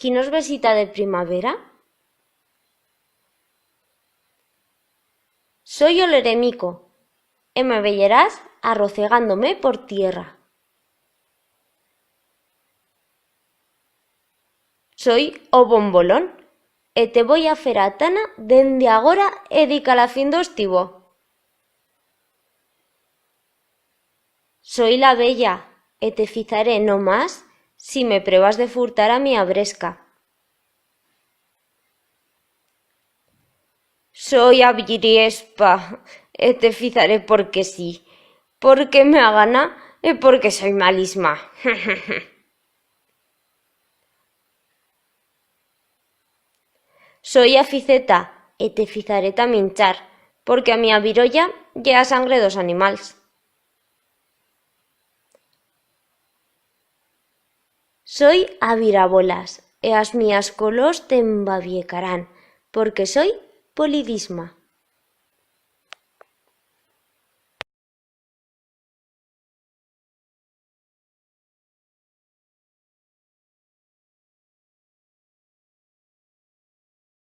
Qui nos visita de primavera? Soy el eremico, e me veyerás arrocegándome por tierra. Soy o bombolón, e te voy a fer a tana dende agora e di cala fin do estivo. Soy la bella, e te fizaré no más si me prebas de furtar a mi bresca. Soy a Briespa, e te fizaré porque sí, porque me ha gana e porque soy malisma. Soy a Ficeta, e te fizaré ta minchar, porque a mia virolla lle a sangre dos animals. Soy a virabolas, e as mías colos te embabiecarán, porque soy polidisma.